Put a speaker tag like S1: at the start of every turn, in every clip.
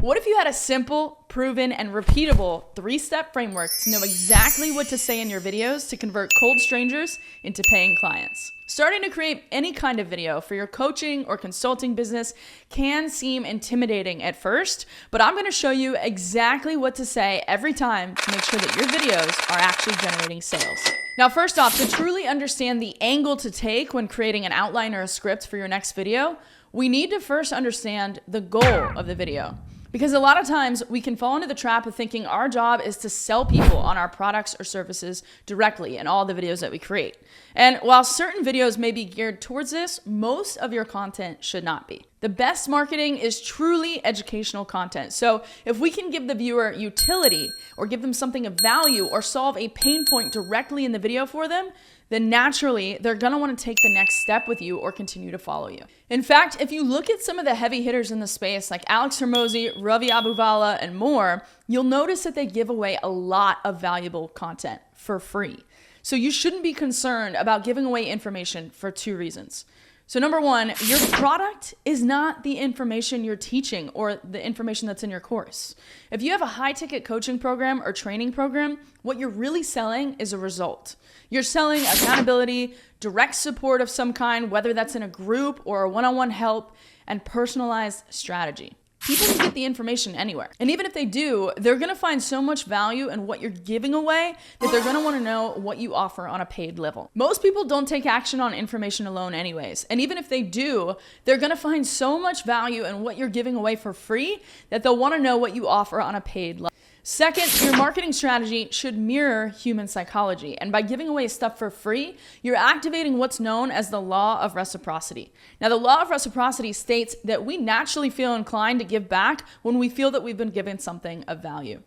S1: What if you had a simple, proven, and repeatable 3-step framework to know exactly what to say in your videos to convert cold strangers into paying clients? Starting to create any kind of video for your coaching or consulting business can seem intimidating at first, but I'm going to show you exactly what to say every time to make sure that your videos are actually generating sales. Now, first off, to truly understand the angle to take when creating an outline or a script for your next video, we need to first understand the goal of the video. Because a lot of times we can fall into the trap of thinking our job is to sell people on our products or services directly in all the videos that we create. And while certain videos may be geared towards this, most of your content should not be. The best marketing is truly educational content. So if we can give the viewer utility or give them something of value or solve a pain point directly in the video for them, then naturally they're gonna wanna take the next step with you or continue to follow you. In fact, if you look at some of the heavy hitters in the space like Alex Hormozi, Ravi Abuvala, and more, you'll notice that they give away a lot of valuable content for free. So you shouldn't be concerned about giving away information for 2 reasons. So number 1, your product is not the information you're teaching or the information that's in your course. If you have a high-ticket coaching program or training program, what you're really selling is a result. You're selling accountability, direct support of some kind, whether that's in a group or a one-on-one help, and personalized strategy. People can get the information anywhere. And even if they do, they're gonna find so much value in what you're giving away that they're gonna wanna know what you offer on a paid level. Most people don't take action on information alone anyways. And even if they do, they're gonna find so much value in what you're giving away for free that they'll wanna know what you offer on a paid level. Second, your marketing strategy should mirror human psychology. And by giving away stuff for free, you're activating what's known as the law of reciprocity. Now, the law of reciprocity states that we naturally feel inclined to give back when we feel that we've been given something of value.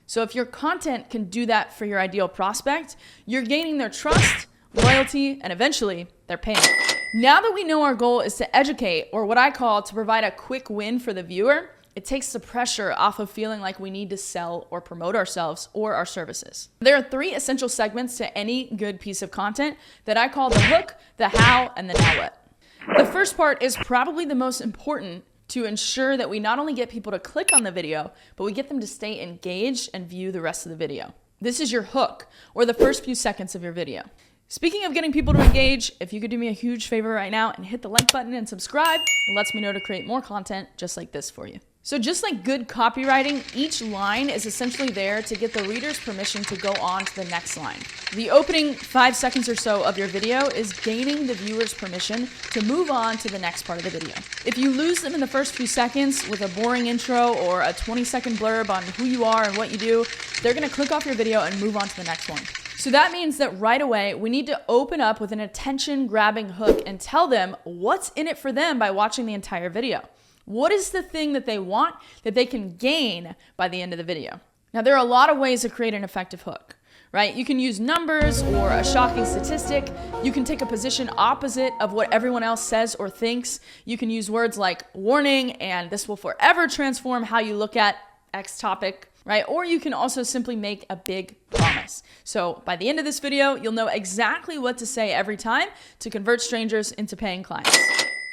S1: So if your content can do that for your ideal prospect, you're gaining their trust, loyalty, and eventually their payment. Now that we know our goal is to educate, or what I call to provide a quick win for the viewer, it takes the pressure off of feeling like we need to sell or promote ourselves or our services. There are 3 essential segments to any good piece of content that I call the hook, the how, and the now what. The first part is probably the most important to ensure that we not only get people to click on the video, but we get them to stay engaged and view the rest of the video. This is your hook, or the first few seconds of your video. Speaking of getting people to engage, if you could do me a huge favor right now and hit the like button and subscribe, it lets me know to create more content just like this for you. So just like good copywriting, each line is essentially there to get the reader's permission to go on to the next line. The opening 5 seconds or so of your video is gaining the viewer's permission to move on to the next part of the video. If you lose them in the first few seconds with a boring intro or a 20-second blurb on who you are and what you do, they're gonna click off your video and move on to the next one. So that means that right away, we need to open up with an attention-grabbing hook and tell them what's in it for them by watching the entire video. What is the thing that they want that they can gain by the end of the video? Now, there are a lot of ways to create an effective hook, right? You can use numbers or a shocking statistic. You can take a position opposite of what everyone else says or thinks. You can use words like warning and this will forever transform how you look at X topic, right? Or you can also simply make a big promise. So by the end of this video, you'll know exactly what to say every time to convert strangers into paying clients.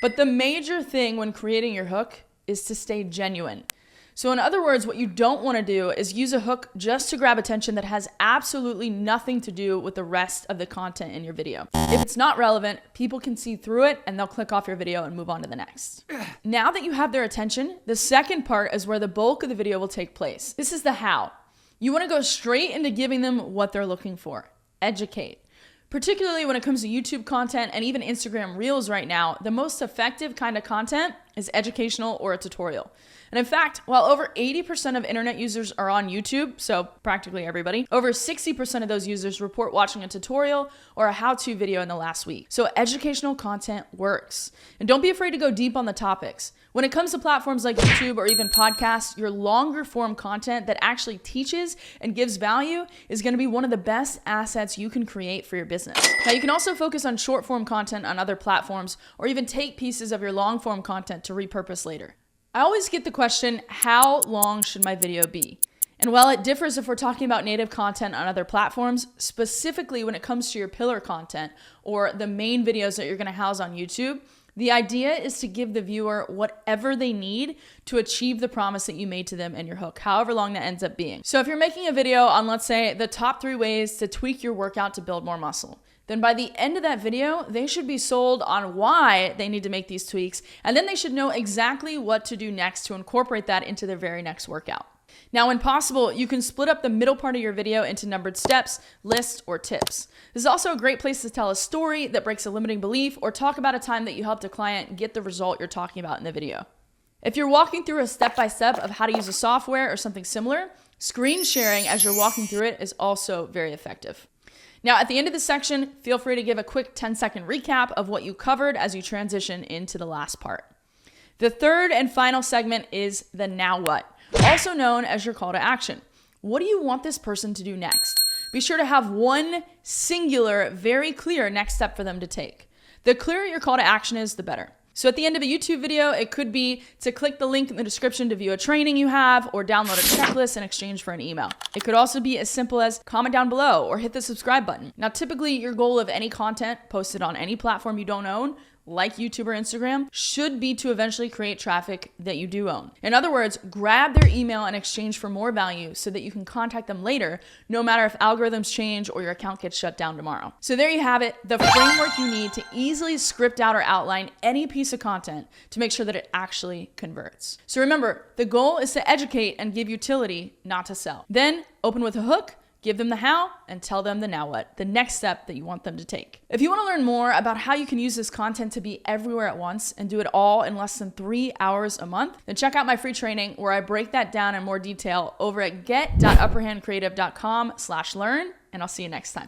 S1: But the major thing when creating your hook is to stay genuine. So in other words, what you don't want to do is use a hook just to grab attention that has absolutely nothing to do with the rest of the content in your video. If it's not relevant, people can see through it and they'll click off your video and move on to the next. Now that you have their attention, the second part is where the bulk of the video will take place. This is the how. You want to go straight into giving them what they're looking for. Educate. Particularly when it comes to YouTube content and even Instagram Reels right now, the most effective kind of content is educational or a tutorial. And in fact, while over 80% of internet users are on YouTube, so practically everybody, over 60% of those users report watching a tutorial or a how-to video in the last week. So educational content works. And don't be afraid to go deep on the topics. When it comes to platforms like YouTube or even podcasts, your longer form content that actually teaches and gives value is going to be one of the best assets you can create for your business. Now, you can also focus on short form content on other platforms or even take pieces of your long form content to repurpose later. I always get the question, how long should my video be? And while it differs if we're talking about native content on other platforms, specifically when it comes to your pillar content or the main videos that you're going to house on YouTube, The idea is to give the viewer whatever they need to achieve the promise that you made to them in your hook, however long that ends up being. So if you're making a video on, let's say, the top 3 ways to tweak your workout to build more muscle, then by the end of that video, they should be sold on why they need to make these tweaks, and then they should know exactly what to do next to incorporate that into their very next workout. Now, when possible, you can split up the middle part of your video into numbered steps, lists, or tips. This is also a great place to tell a story that breaks a limiting belief or talk about a time that you helped a client get the result you're talking about in the video. If you're walking through a step-by-step of how to use a software or something similar, screen sharing as you're walking through it is also very effective. Now, at the end of this section, feel free to give a quick 10-second recap of what you covered as you transition into the last part. The third and final segment is the now what, also known as your call to action. What do you want this person to do next? Be sure to have one singular, very clear next step for them to take. The clearer your call to action is, the better. So at the end of a YouTube video, it could be to click the link in the description to view a training you have or download a checklist in exchange for an email. It could also be as simple as comment down below or hit the subscribe button. Now, typically your goal of any content posted on any platform you don't own, like YouTube or Instagram, should be to eventually create traffic that you do own. In other words, grab their email in exchange for more value so that you can contact them later, no matter if algorithms change or your account gets shut down tomorrow. So there you have it, the framework you need to easily script out or outline any piece of content to make sure that it actually converts. So remember, the goal is to educate and give utility, not to sell. Then open with a hook, give them the how, and tell them the now what, the next step that you want them to take. If you want to learn more about how you can use this content to be everywhere at once and do it all in less than 3 hours a month, then check out my free training where I break that down in more detail over at get.upperhandcreative.com/learn, and I'll see you next time.